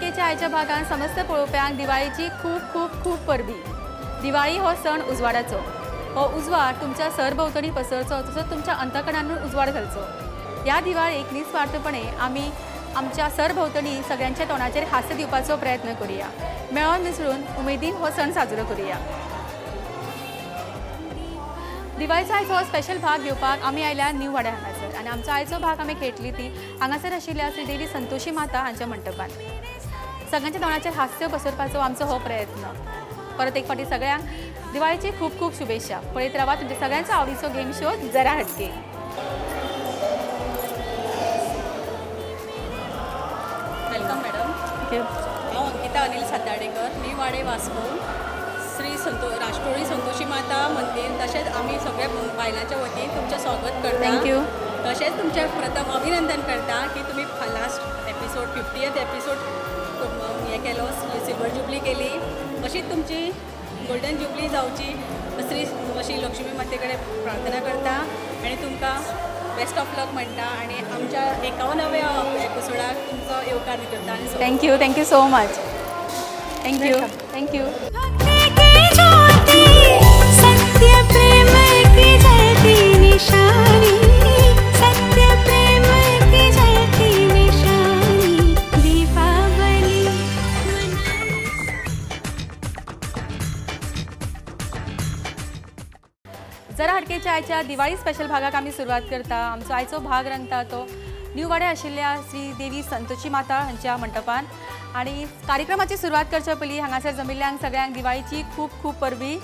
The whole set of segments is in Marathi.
अर्केच्या आयच्या भागात समस्त पळोवप्यांक दिवाळीची खूप खूप खूप परबी। दिवाळी हो सण उजवाडाचो। हो उजवाड तुमच्या सरभोवतणी पसरचो तसोच तुमच्या अंतकणांतून उजवाड घालचो। ह्या दिवाळेक निस्वार्थपणे आमी आमच्या सरभोवतणी सगळ्यांच्या तोंडाचेर हास्य दिवपाचो प्रयत्न करूया। मेळोन मिसळून उमेदीन हो सण साजरो करूया। दिवाळीचो आयचो हो स्पेशल भाग घेवपाक आमी आयल्या न्यू वाड्यार हांगासर आनी आमचो आयचो भाग आमी खेळटली ती हांगासर आशिल्ल्या श्री देवी संतोशी माता हांच्या मंडपान। सगळ्यांच्या तोंडाचेर हास्य पसरपाचो आमचो हो प्रयत्न। परत एक फावटी सगळ्यांक दिवाळीची खूप खूप शुभेच्छा। पळयत रावा तुमच्या सगळ्यांचो आवडीचो गेम शो जरा हटके। Welcome madam. हांव अंकिता अनिल साताडेकर, न्यू वाडे वास्को, श्री राष्ट्रोळी संतोशी माता मंदिर। तशेंच आमी सगळे बायलांच्या वतीन तुमचें स्वागत करता। थँक्यू। तशेंच तुमचें प्रथम अभिनंदन करता की तुमी लास्ट एपिसोड 50th एपिसोड हे केलो, सिल्वर जुबली केली। अशीच तुमची गोल्डन जुबली जावची अशी लक्ष्मी माते कडेन प्रार्थना करता आनी तुमकां बेस्ट ऑफ लक म्हणटा आनी आमच्या 51व्या एपिसोडाक तुमचो येवकार करता। Thank you so much. थँक्यू। जरा हटकेच्या आयच्या दिवाळी स्पेशल भागाक आमी सुरवात करता। आमचो आयचो भाग रंगता तो न्यू वाड्यार आशिल्ल्या श्री देवी संतोशी माता हांच्या मंडपान। आनी कार्यक्रमाची सुरवात करचे पयलीं हांगासर जमिल्ल्यांक सगळ्यांक दिवाळीची खूप खूप परबी।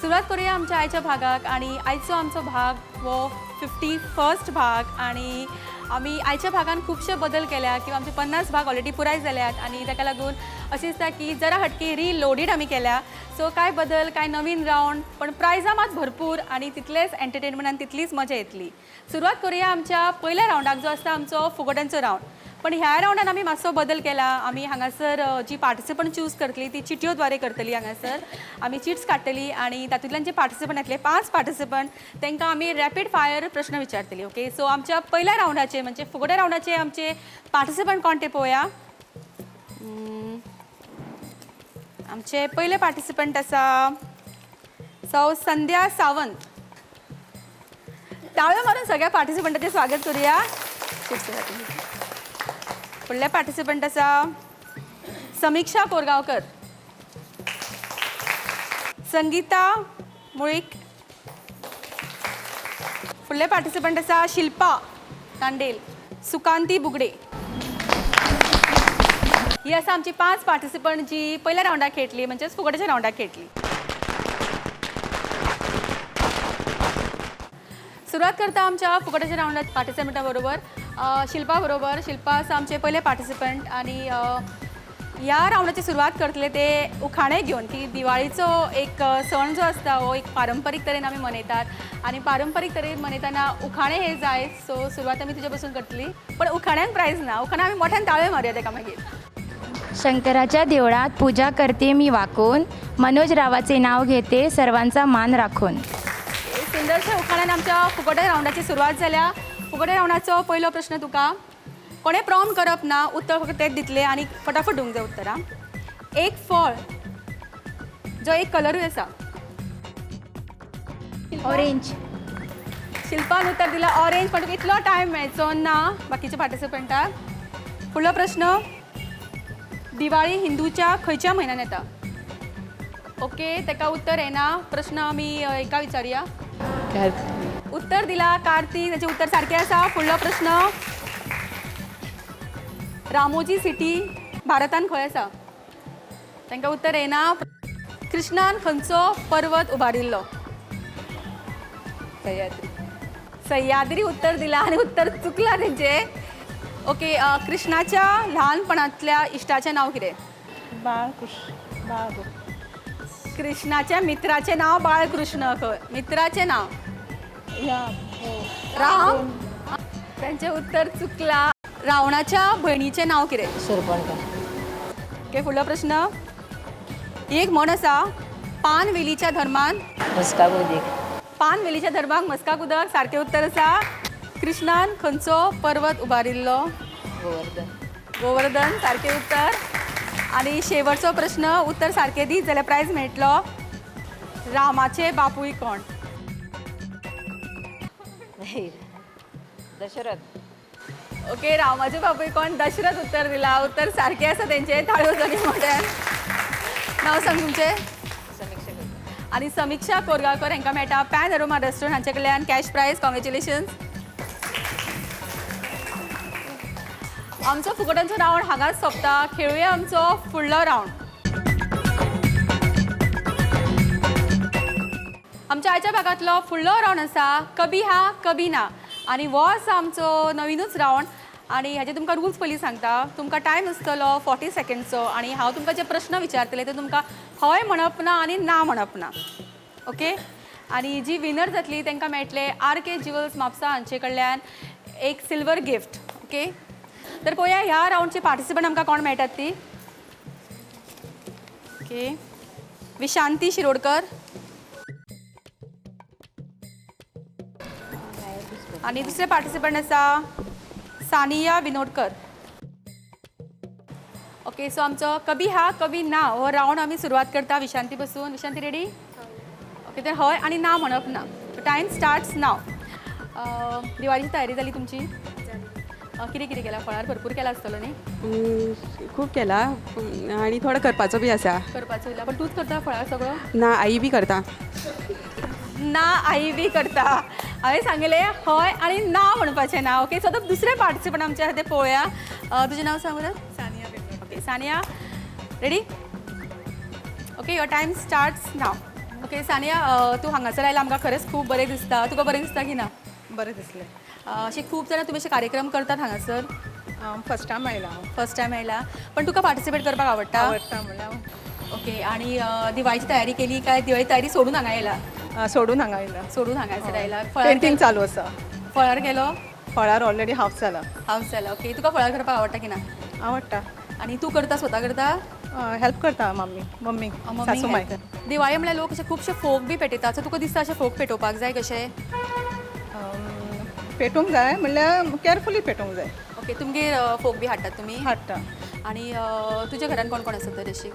सुरवात करूया आमच्या आयच्या भागाक आनी आयचो आमचो भाग हो 51st भाग आनी आमी आयच्या भागान खुबशे बदल केल्या किंवा आमचे 50 भाग ऑलरेडी पुराय जाल्यात आनी ताका लागून अशें दिसता की जरा हटके रिलोडीड आमी केल्या। सो काय बदल काय नवीन रावंड पण प्रायजां मात भरपूर आनी तितलेंच एंटरटेनमेंटान तितलीच मजा येतली। सुरवात करूया आमच्या पयल्या रावंडाक जो आसता आमचो फुगड्यांचो रावंड। पण ह्या रावंडान आमी मातसो बदल केला। आमी हांगासर जी पार्टिसिपंट चूज करतली ती चिटयो द्वारे करतली। हांगासर आमी चिट्स काडटली आनी तातूंतल्यान जे पार्टिसिपंट येतले 5 पार्टिसिपंट तांकां आमी रॅपीड फायर प्रश्न विचारतली। ओके, सो आमच्या पयल्या रावंडाचे म्हणजे फुगड्या रावंडाचे आमचे पार्टिसिपंट कोण ते पळोवया। आमचे पयले पार्टिसिपंट आसा सौ संध्या सावंत। ताळयो मारून सगळ्या पार्टिसिपंटांचे स्वागत करूया। फुडले पार्टिसिपंट आसा समीक्षा कोरगांवकर, संगीता मुळीक। फुडले पार्टिसिपंट आसा शिल्पा तांडेल, सुकांती बुगडे। ही आसा आमची 5 पार्टिसिपंट जी पयल्या रावंडाक खेळटली म्हणजेच फुगड्याच्या रावंडाक खेळटली। सुरवात करता आमच्या फुगड्याच्या रावंडात पार्टिसिपंटा बरोबर शिल्पा बरोबर। शिल्पा आसा आमचे पयले पार्टिसिपंट आनी ह्या रावंडाची सुरवात करतले ते उखाणे घेवन की दिवाळीचो एक सण जो आसता हो एक पारंपारीक तरेन आमी मनयतात आनी पारंपारीक तरेन मनयतना उखाणे हे जाय। सो सुरवात आमी तुजे पासून करतली पण उखाण्यांक प्रायज ना। उखाण्या आमी मोठ्यान ताळयो मारया ताका मागीर। शंकराच्या देवळात पूजा करते मी वाकून, मनोज रावाचे नाव घेते सर्वांचा मान राखून। सुंदरशा उखाण्यान आमच्या फुगड्या रावंडाची सुरवात जाल्या। फुगड्या रावंडाचो पयलो प्रश्न तुका कोणे प्रॉम करप ना, उत्तर फक्त तेच दितले आनी फटाफट दिवंक जाय उत्तरां। एक फळ जो एक कलरूय आसा। ऑरेंज। शिल्पान उत्तर दिला ऑरेंज पण तुका इतलो टायम मेळचो ना बाकीच्या पार्टिसिपंटाक। फुडलो प्रश्न दिवाळी हिंदूच्या खंयच्या म्हयन्यान येता। ओके, ताका उत्तर येना। प्रश्न आमी एका विचारया। उत्तर दिला कार्तिक, ताचें उत्तर सारकें आसा। फुडलो प्रश्न रामोजी सिटी भारतान खंय आसा। तांकां उत्तर येना। कृष्णान खंयचो पर्वत उबारिल्लो। सह्याद्री उत्तर दिला आनी उत्तर चुकला तेंचे। ओके, कृष्णाच्या ल्हानपणांतल्या इश्टाचें नांव कितें। कृष्णाच्या मित्राचें नांव बाळकृष्ण। खंय मित्राचें नांव राम। तांचें उत्तर चुकला। रावणाच्या भयणीचें नांव कितें। शूर्पणखा। ओके, फुडलो प्रश्न एक म्हण आसा पानवेलीच्या धर्मान मस्काक उदीक। पानवेलीच्या धर्माक मस्काक उदक सारकें उत्तर आसा। कृष्णान खंयचो पर्वत उबारिल्लो। गोवर्धन। गोवर्धन सारखे उत्तर. आणि शेवटचो प्रश्न उत्तर सारखे दीत जाल्यार प्रायज मेळटलो. रामाचे बापूय कोण? दशरथ. ओके, रामाचे बापूय कोण? दशरथ उत्तर दिला. उत्तर सारखे आसा तेंचे. थाळ्यो जाली मोठ्यान. नांव सांग तुमचें. समीक्षा. आणि समीक्षा कोरगांवकर हांकां मेळटा पॅन अरोमा रेस्टॉरंट हांचे कडल्यान कॅश प्रायज. कॉंग्रॅच्युलेशन्स. आमचो फुकटांचो रावंड हांगाच सोंपता. खेळुया आमचो फुडलो रावंड. आमच्या आयच्या भागांतलो फुडलो रावंड आसा कभी हा कभी ना. आणि हो आसा आमचो नवीनूच रावंड. आणि हाचे तुमकां रुल्स पयलीं सांगता. तुमकां टायम आसतलो 40 सेकंड्सचो. आणि हांव तुमकां जे प्रश्न विचारतले ते तुमकां हय म्हणप ना आणि ना म्हणप ना. ओके. आणि जी विनर जातली तांकां मेळटले RK ज्युवेल्स म्हापसा हांचे कडल्यान एक सिल्वर गिफ्ट. ओके. तर पळोवया ह्या रावंडची पार्टिसिपंट आमकां कोण मेळटात ती. ओके. विशांती शिरोडकर. आणि दुसरे पार्टिसिपंट आसा सानिया विनोडकर. ओके. सो आमचो कभी हा कभी ना हो रावंड आमी सुरवात करता विशांती पासून. विशांती रेडी? ओके. तर हय आणि ना म्हणप ना. टायम स्टार्ट्स नाव. दिवाळीची तयारी जाली तुमची? कितें कितें केला? फळार भरपूर केला आसतलो न्ही? खूप केला आणि थोडं करपाचो बी आसा. करपाचो इला पण तूच करता फळार सगळं? ना आई बी करता. ना आई बी करता. हांवें सांगलें हय आणि ना म्हणपाचें ना. ओके. सो आतां दुसरे पार्टिसिपंट आमचे खातीर पळोवया. तुजें नांव सांग बरं. Sania. Okay. Sania ready? Okay. Your time starts now. Okay. Sania, तूं हांगासर आयला आमकां खरेंच खूब बरें दिसता. तुका बरें दिसता की ना? बरें दिसलें. अशे खूब जाणां तुमी अशे कार्यक्रम करतात हांगासर? फर्स्ट टायम आयला. फर्स्ट टायम आयला. पण तुका पार्टिसिपेट करपाक आवडटा? आवडटा म्हणल्यार ओके. आणि दिवाळीची तयारी केली काय दिवाळी तयारी सोडून हांगा आयला? सोडून हांगा आयला. सोडून हांगासर आयला. पेंटींग चालू आसा. फळार गेलो? फळार ऑलरेडी हाफ जाला. हावस जाला. ओके. तुका फळार करपाक आवडटा की ना? आवडटा. आणि तू करता स्वता करता? हेल्प करता मम्मी सासूमाय. दिवाळी म्हळ्यार लोक अशे खुबशे फोक बी पेटयतात. सो तुका दिसता अशे फोक पेटोवपाक जाय कशे? पेटूंक जाय म्हणल्यार केअरफुली पेटूंक जाय. ओके. तुमगेर फोक बी हाडटात तुमी? हाडटा. आणि तुज्या घरान कोण कोण आसा तर अशी?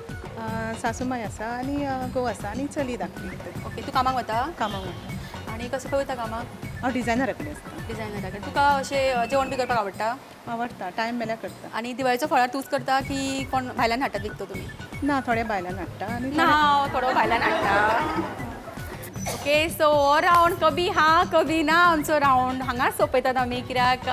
सासूमाय आसा आनी घोव आसा आनी चली धाकटी. ओके. तू कामाक वता? कामाक वता. आणि कसं खंय वता कामाक? हांव डिझायनरा कडेन आसता. डिझायनरा कडेन. तुका अशें जेवण बी करपाक आवडटा? आवडटा. टायम मेळ्ळ्यार करता. आणि दिवाळीचो फळार तूच करता की कोण भायल्यान हाडटात विकतो तुमी? ना थोड्या बायलांक हाडटा आनी ना हांव थोडो भायल्यान हाडटा. ओके. सो हो रावंड कभी हा कभी ना आमचो रावंड हांगाच सोंपयतात आमी. कित्याक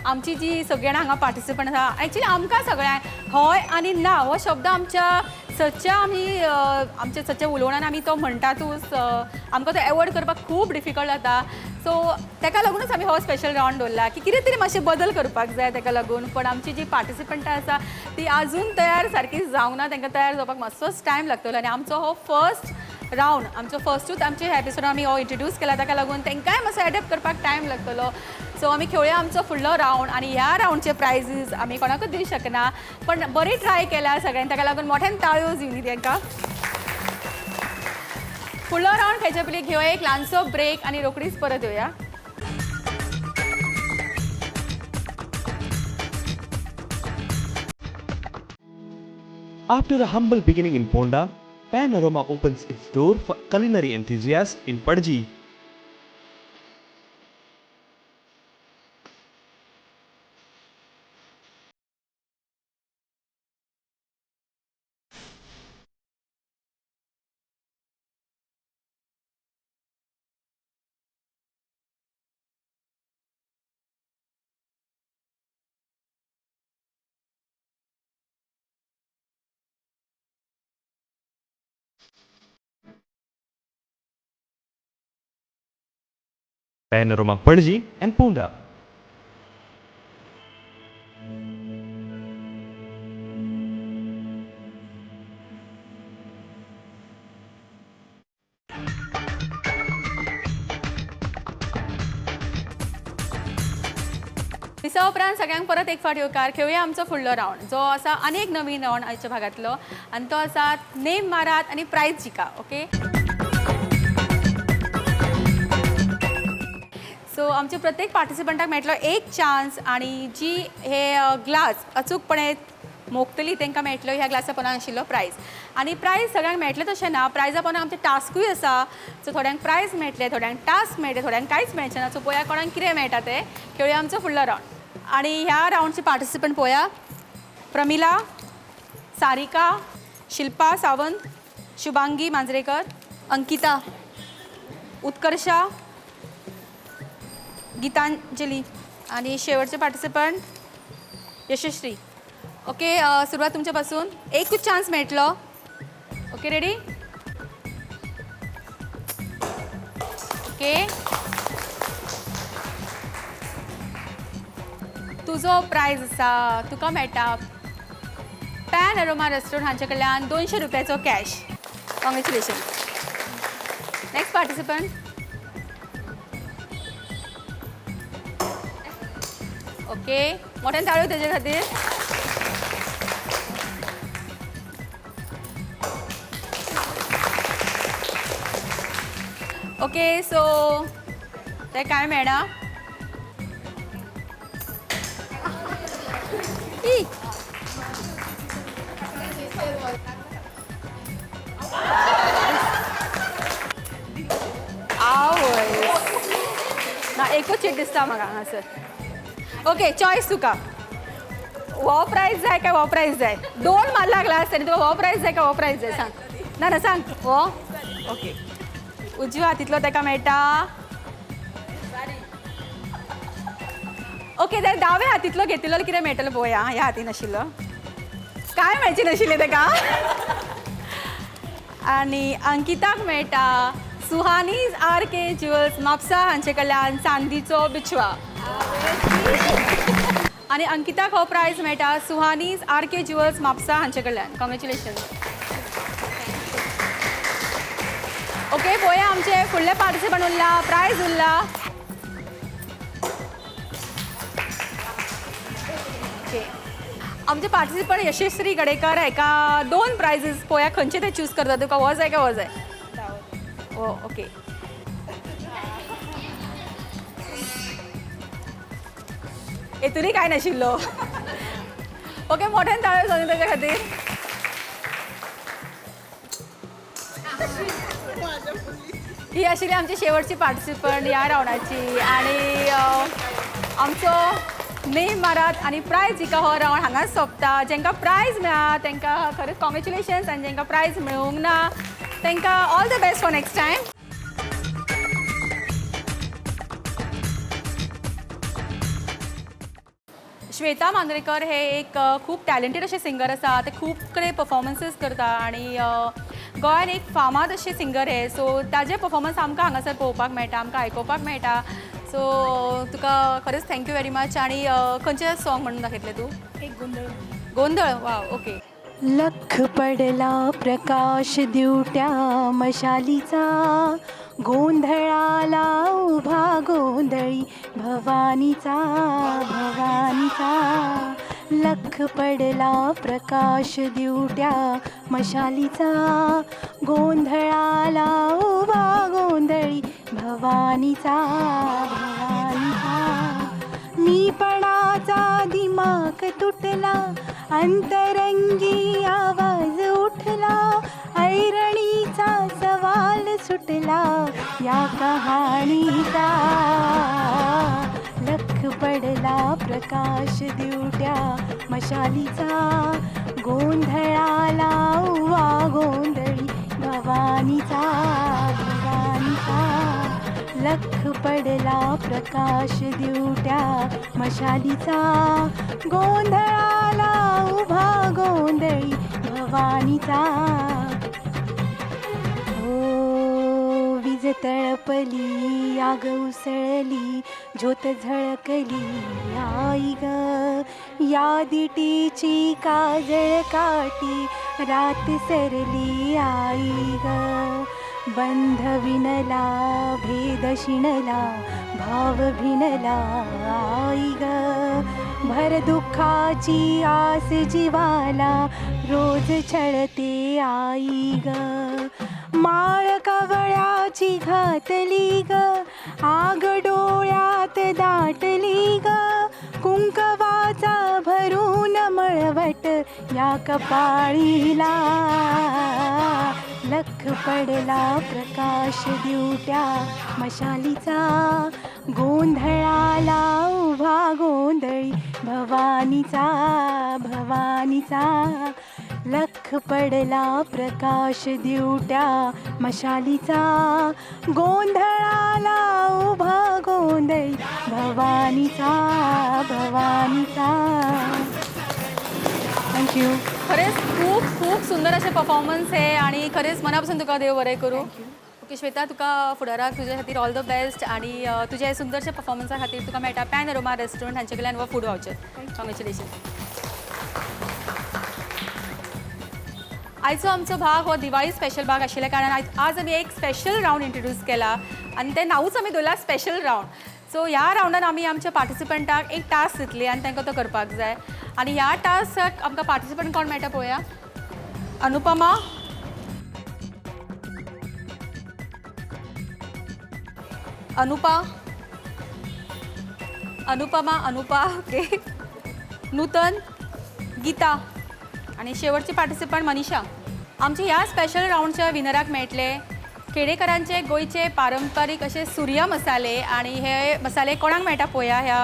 आमची जी सगळीं जाणां हांगा पार्टिसिपंट आसा एक्चुली आमकां सगळ्यांक हय आनी ना हो शब्द आमच्या सच्च्या आमच्या सच्च्या उलोवणान आमी तो म्हणटातूच. आमकां तो एवॉयड करपाक खूब डिफिकल्ट जाता. सो ताका लागूनच आमी हो स्पेशल रावंड दवरला की कितें तरी मातशें बदल करपाक जाय ताका लागून. पण आमची जी पार्टिसिपंटां आसा ती आजून तयार सारकी जावंक ना. तांकां तयार जावपाक मातसोच टायम लागतलो. आनी आमचो हो फर्स्ट रावंड आमचो फर्स्टूच आमच्या एपिसोडान आमी हो इंट्रोड्यूस केला ताका लागून तांकांय मातसो एडेप्ट करपाक टायम लागतलो. सो आमी खेळुया आमचो फुडलो रावंड. आणि ह्या रावंडचे प्रायजीस आमी कोणाकूच दिवंक शकना. पण बरी ट्राय केल्या सगळ्यांनी ताका लागून मोठ्यान ताळयो दिवनी तांकां. फुडलो रावंड खेळचे पयलीं घेवया एक ल्हानसो ब्रेक आणि रोकडीच परत येवया. After a humble beginning in Ponda, Panorama opens its door for culinary enthusiasts in Padji. Panorama Padji and Ponda. दिसा उपरांत सगळ्यांक परत एक फावट येवकार खेळुया आमचो फुडलो रावंड जो आसा आनी एक नवीन रावंड आयच्या भागांतलो. आनी तो आसा नेम मारात आनी प्रायज जिका. ओके. सो आमच्या प्रत्येक पार्टिसिपंटाक मेळटलो एक चान्स आणि जी हे ग्लास अचूकपणे मोखतली तांकां मेळटलो ह्या ग्लासा पोंदा आशिल्लो प्रायज आनी प्रायज सगळ्यांक मेळटलें तशें ना प्रायजा पोंदा आमचे टास्कूय आसा सो थोड्यांक प्रायज मेळटले थोड्यांक टास्क मेळटले थोड्यांक कांयच मेळचें ना सो पळोवया कोणाक कितें मेळटा तें खेळुया आमचो फुडलो रावंड आनी ह्या रावंडचे पार्टिसिपंट पळोवया प्रमिला सारिका शिल्पा सावंत शुभांगी मांजरेकर अंकिता उत्कर्षा गीतांजली आणि शेवटचे पार्टिसिपंट यशश्री ओके सुरुवात तुमच्यापासून एकूच चान्स मेळटलो ओके रेडी ओके तुजो प्रायज आसा तुका मेळटा पॅन अरोमा रेस्टॉरंट हांचे कडल्यान 200 रुपयाचो cash congratulations next participant okay मोठ्यान ताळयो तेजे खातीर ओके सो ते काय मेळना ना एकूच चीट दिसता म्हाका हांगासर ओके चॉयस तुका हो प्रायज जाय काय हो प्रायज जाय दोन मारला ग्लास आनी तुका हो प्रायज जाय काय हो प्रायज जाय सांग ना ना सांग हो ओके उजव्या हातीतलो ताका मेळटा ओके तर दाव्या हातीतलो घेतिल्लो कितें मेळटलो पळोवया ह्या हातीन आशिल्लो काय मेळचें नाशिल्लें ताका आनी अंकिताक मेळटा सुहानीज आर के ज्युवेल्स म्हापसा हांचे कडल्यान चांदीचो बिछवा आनी अंकिताक हो प्रायज मेळटा सुहानीज आर के ज्युवेल्स म्हापसा हांचे कडल्यान कॉंग्रॅच्युलेशन ओके पळोवया आमचे फुडले पार्टिसिपंट उरला प्रायज उरला ओके आमचे पार्टिसिपंट यशस्वी गडेकर हेका 2 प्रायजीस पळोवया खंयचे ते चूज करता तुका हो जाय काय हो जाय ओ ओके हेतूनय काय नाशिल्लो ओके मोठ्यान ताळयो जावन ताच्या खातीर ही आशिल्ली आमची शेवटची पार्टिसिपंट ह्या रावंडाची आनी आमचो नेम मारात आनी प्रायज जिका हो रावंड हांगाच सोंपता जेंकां प्रायज मेळ्ळा तांकां खरेंच कॉंग्रॅच्युलेशन्स आनी जेंकां प्रायज मेळूंक ना तांकां all the best for next time Shweta Mandrekar हे एक खूब टॅलेंटेड अशे सिंगर आसा ते खूब कडेन परफॉर्मन्सीस करता आनी गोंयान एक फामाद अशे सिंगर हे सो ताजे परफॉर्मन्स आमकां हांगासर पळोवपाक मेळटा आमकां आयकोपाक मेळटा सो तुका खरेंच थँक्यू वेरी मच आनी खंयचे सॉंग म्हणून दाखयतलें तूं एक गोंधळ गोंधळ वाव ओके लख पडला प्रकाश दिवट्या मशालीचा गोंधळाला उभा गोंधळी भवानीचा भवानीचा लख पडला प्रकाश दिवट्या मशालीचा गोंधळाला उभा गोंधळी भवानीचा भवानीचा मीपणाचा दिमाग तुटला अंतरंगी आवाज उठला ऐरणीचा सवाल सुटला या कहाणीचा लख पडला प्रकाश दिवट्या मशालीचा गोंधळाला उवा गोंधळी भवानीचा भवानीचा लख पडला प्रकाश दिवट्या मशालीचा गोंधळाला उभा गोंधळी भवानीचा ओ वीज तळपली आग उसळली ज्योत झळकली आई ग या दिटीची काजळ काठी रात सरली आई ग बंध विणला भेद शिणला भाव भिनला आई ग भर दुःखाची आस जीवाला रोज छळते आई ग माळ कावळ्याची घातली ग आग डोळ्यात दाटली ग कुंकवाचा भरून मळवट या कपाळीला लख पडला प्रकाश दिवट्या मशालीचा गोंधळाला उभा गोंधळी भवानीचा भवानीचा लख पडला प्रकाश दिवट्या मशालीचा गोंधळाला उभा गोंधळी भवानीचा भवानीचा. थँक्यू. खरेच खूप खूप सुंदर असे परफॉर्मन्स आहे आणि खरेच मनापासून तुका देव बरें करूं. ओके श्वेता, तुका फुडाराक तुजे खातीर ऑल द बेस्ट आणि तुझ्या हे सुंदरशे परफॉर्मन्सा खातीर तुका मेळटा पॅन अरोमा रेस्टॉरंट हांचे कडल्यान व फूड वावचर. कॉंग्रॅच्युलेशन. आयचो आमचो भाग हो दिवाळी स्पेशल भाग आशिल्ल्या कारणान आज आमी एक स्पेशल रावंड इंट्रोड्यूस केला आनी तें नांवूच आमी दवरला स्पेशल रावंड. सो ह्या रावंडान आमी आमच्या पार्टिसिपंटाक एक टास्क दितली आनी तांकां तो करपाक जाय. आनी ह्या टास्काक आमकां पार्टिसिपंट कोण मेळटा पळोवया. अनुपमा, अनुपा, अनुपमा, अनुपा, ओके, नूतन, गीता आणि शेवटचे पार्टिसिपंट मनीषा. आमचे ह्या स्पेशल राऊंडच्या विनराक मेळटले खेडेकरांचे गोंयचे पारंपारीक असे सूर्य मसाले आणि हे मसाले कोणाक मेळटा पळोवया. ह्या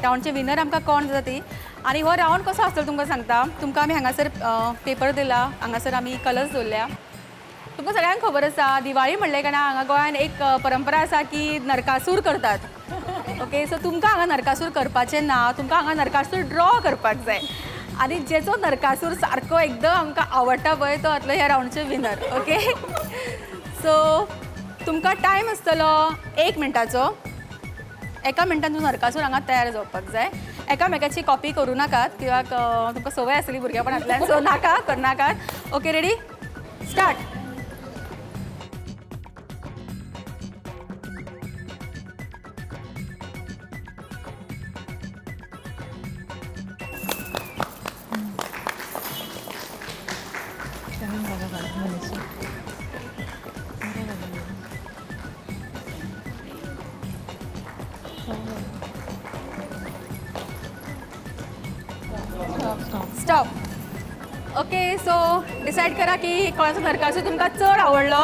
राऊंडचे विनर आमकां कोण जाता ती. आणि हो राऊंड कसो आसतलो तुमकां सांगता. तुमकां आमी हांगासर पेपर दिला, हांगासर आमी कलर्स दवरल्या. तुमकां सगळ्यांक खबर आसा दिवाळी म्हणले काय हांगा गोंयान एक परंपरा आसा की नरकासूर करतात. ओके, सो तुमकां हांगा नरकासूर करपाचें ना, तुमकां हांगा नरकासूर ड्रॉ करपाक जाय आणि जेचो नरकासूर सारको एकदम आमकां आवडटा पळय तो जातलो ह्या राऊंडचे विनर. ओके, सो तुमकां टायम आसतलो 1 मिनटाचो. 1 मिनटान तूं नरकासूर हांगा तयार जावपाक जाय. एकामेकाची कॉपी करूं नाकात कित्याक तुमकां संवय आसली भुरगेपणांतल्यान, सो नाका करनाकात. Okay, ready, start. Stop. Okay, so decide करा की कोणाचो नरकासूर तुमकां चड आवडलो.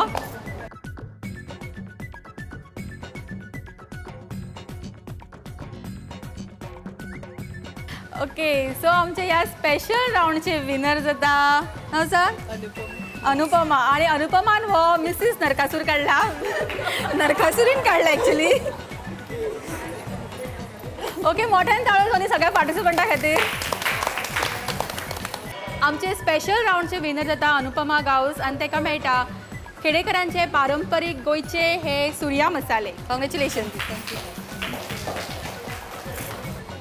ओके, सो आमचे ह्या स्पेशल राऊंडचे विनर जाता नाव सांग. अनुपमा. आणि अनुपमान हो मिसीस नरकासूर काढला, नरकासुरीन काढला ॲक्च्युली. ओके, मोठ्यान ताळो दोन्ही सगळ्या पार्टिसिपंटा खातीर. आमचे स्पेशल राऊंडचे विनर जाता अनुपमा गावस आणि ताका मेळटा खेडेकरांचे पारंपारीक गोंयचे हे सुर्या मसाले. कॉंग्रॅच्युलेशन.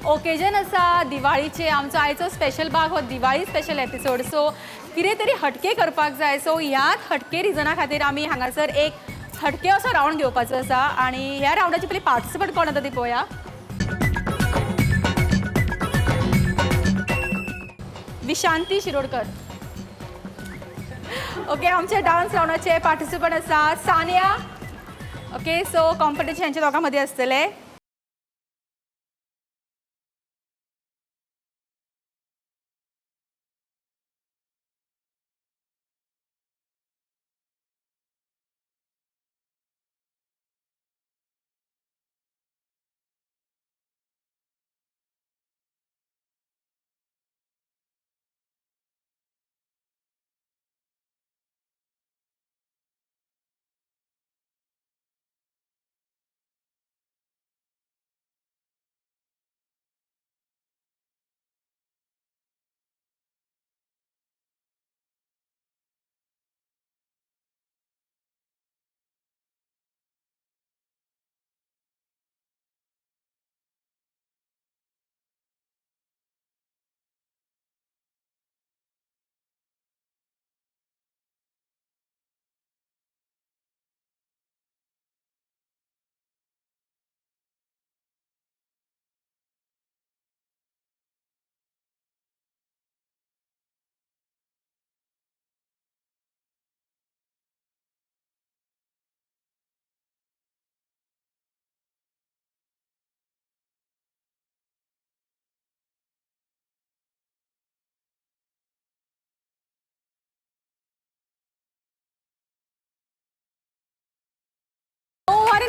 ओकेजन आसा दिवाळीचे. आमचो आयचो स्पेशल भाग हो दिवाळी स्पेशल एपिसोड. सो कितें तरी हटके करपाक जाय. सो ह्याच हटके रिजना खातीर आमी हांगासर एक हटके असो राऊंड घेवपाचो आसा आणि ह्या राऊंडाची पयली पार्टिसिपंट कोण जाता ती पळोवया. विशांती शिरोडकर. ओके, आमचे डान्स राऊंडाचे पार्टिसिपंट आसा सानिया. ओके, सो कॉम्पिटिशन यांच्या दोघांमध्ये आसतले.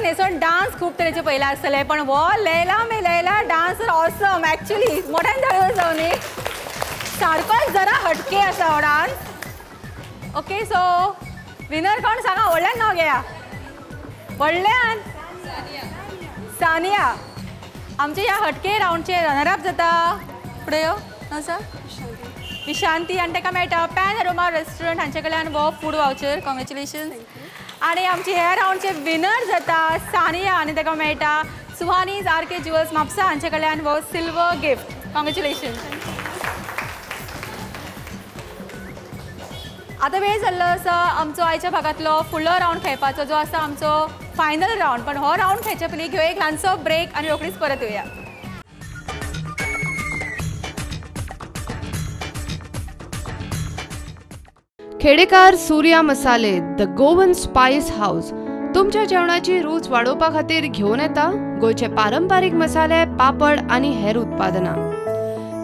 सगळ्यांक न्हेसोन डान्स खूब तरेचे पयला आसतले पण हो लैला मे लैला डान्स ऑसम एक्चुअली मोठ्यान धाडून जाऊ न्ही सारकोच जरा हटके आसा हो डान्स ओके सो विनर कोण सांगा व्हडल्यान नांव घेया व्हडल्यान सानिया आमचे ह्या हटके रावंडचे रनरअप जाता फुडें यो नो सर विशांती आनी ताका मेळटा पॅन अरोमा रेस्टॉरंट हांचे कडल्यान वो फूड वावचर कॉंग्रॅच्युलेशन्स आणि आमचे ह्या रावंडचे विनर जाता सानिया आणि ताका मेळटा सुहानीज आर.के. ज्युअल्स म्हापसा हांचे कडल्यान वो सिल्वर गिफ्ट कॉंग्रॅच्युलेशन्स आतां वेळ जाल्लो आसा आमचो आयच्या भागांतलो फुडलो रावंड खेळपाचो जो आसा आमचो फायनल रावंड पण हो रावंड खेळचे पयलीं घेवया एक ल्हानसो ब्रेक आनी रोखडीच परत येवया खेडेकार सूर्या मसाले द गोवन स्पायस हाऊस तुमच्या जेवणाची रूच वाडोवपा खातीर घेवन येता गोंयचे पारंपारीक मसाले पापड आनी हेर उत्पादनां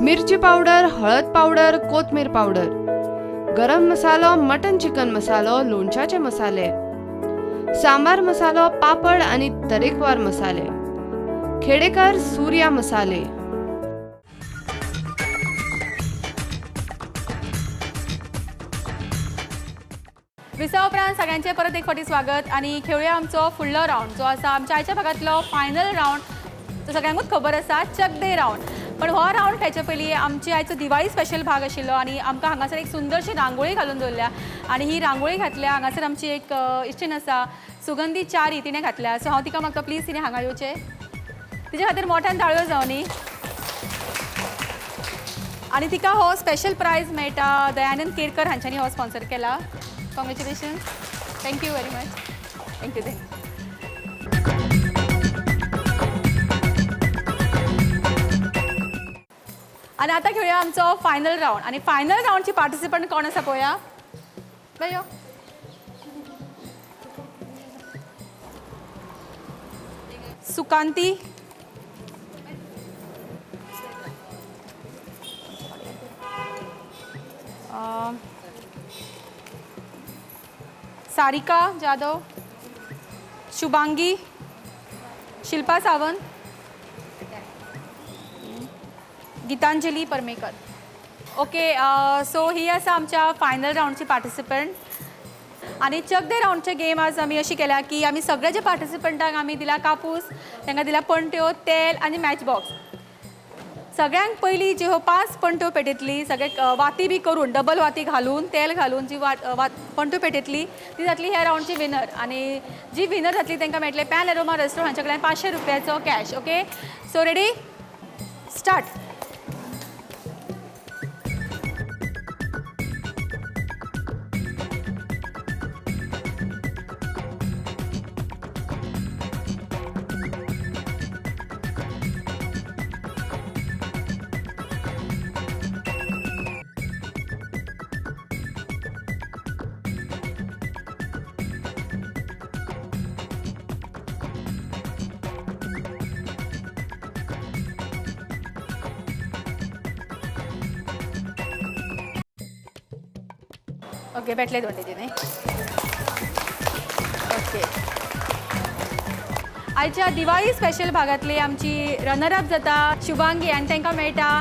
मिरची पावडर हळद पावडर कोथमीर पावडर गरम मसालो मटन चिकन मसालो लोणच्याचे मसाले सांबार मसालो पापड आनी तरेकवार मसाले खेडेकार सूर्या मसाले विसा उपरांत सगळ्यांचे परत एक फावटी स्वागत आणि खेळूया आमचो फुडलो रावंड जो आसा आमच्या आयच्या भागांतलो फायनल रावंड तो सगळ्यांकूच खबर आसा चक दे रावंड पण हो रावंड खेळचे पयलीं आमची आयचो दिवाळी स्पेशल भाग आशिल्लो आनी आमकां हांगासर एक सुंदरशी रांगोळी घालून दवरल्या आनी ही रांगोळी घातल्या हांगासर आमची एक इश्टीण आसा सुगंधी च्यारी तिणें घातल्या सो हांव तिका मागता प्लीज तिणें हांगा येवचें तिच्या खातीर मोठ्यान ताळयो जावनी आनी तिका हो स्पेशल प्रायज मेळटा दयानंद केरकर हांच्यांनी हो स्पॉन्सर केला congratulations thank you very much thank you आणि आता खेळूया आमचो फायनल रावंड आणि फायनल रावंडची पार्टिसिपंट कोण आसा पळोवया बयो सुकांती सारिका जाधव शुभांगी शिल्पा सावंत गीतांजली परमेकर ओके सो ही आसा आमच्या फायनल रावंडची पार्टिसिपंट आणि चक दे रावंडचे गेम आज आमी अशी केल्या की आमी सगळे जे पार्टिसिपंटांक आमी दिला कापूस तांकां दिला पणट्यो तेल आनी मॅच बॉक्स सगळ्यांक पयलीं जी हो 5 पणट्यो पेटयतली सगळे वाती बी करून डबल वाती घालून तेल घालून जी पणट्यो पेटयतली ती जातली ह्या रावंडची विनर आनी जी विनर जातली तांकां मेळटले पॅन अरोमा रेस्टॉरंट हांचे कडल्यान 500 रुपयाचो cash okay so ready start okay भेटले दोंडेचे न्ही ओके आयच्या दिवाळी स्पेशल भागांतली आमची रनरअप जाता शुभांगी आनी तांकां मेळटा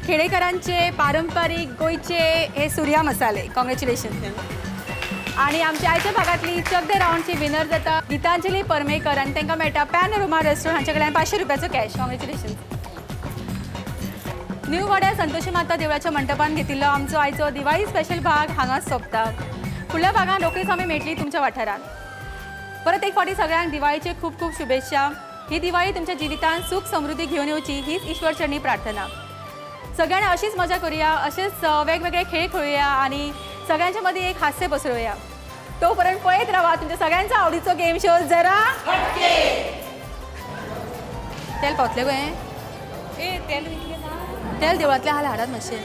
खेडेकारांचे पारंपारीक गोंयचे हे सुर्या मसाले कॉंग्रॅच्युलेशन आणि आमच्या आयच्या भागांतली चक दे रावंडची विनर जाता गीतांजली परमेकर आनी तांकां मेळटा पॅन अरोमा रेस्टॉरंट हांचे कडल्यान 500 रुपयाचो कॅश कॉंग्रॅच्युलेशन न्यू वाड्यार संतोशी माता देवळाच्या मंडपान घेतिल्लो आमचो आयचो दिवाळी स्पेशल भाग हांगाच सोंपता फुडल्या भागान रोखडीच आमी मेळटली तुमच्या वाठारांत परत एक फावटी सगळ्यांक दिवाळीचे खूब खूब शुभेच्छा ही दिवाळी तुमच्या जिवितांत सुख समृद्धी घेवन येवची हीच ईश्वर चरणी प्रार्थना सगळ्यांनी अशीच मजा करूया असेच वेगवेगळे खेळ खेळुया आणि सगळ्यांच्या मध्ये एक हास्य पसरवूया तोपर्यंत पळयत राहा तुमच्या सगळ्यांचा आवडीचो गेम शो जरा तेल पावतले गो हे तेल देवळांतले हाडात मातशें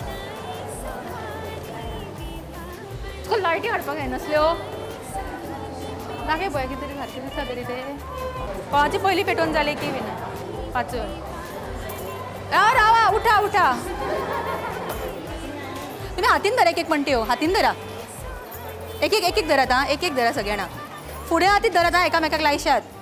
तुका लायटी हाडपाक जाय नासल्यो दाखय पळय कितें तरी घातलें दिसता तरी ते कोणाची पयलीं पेटोवन जाले की बीन पांचो रावा उठा उठा तुम्ही हातीन धरा एक म्हणटे हो हातीन धरा एक धरात हां एक धरा सगळ्यांना फुडें हातीत धरात हां एकामेकाक लायशात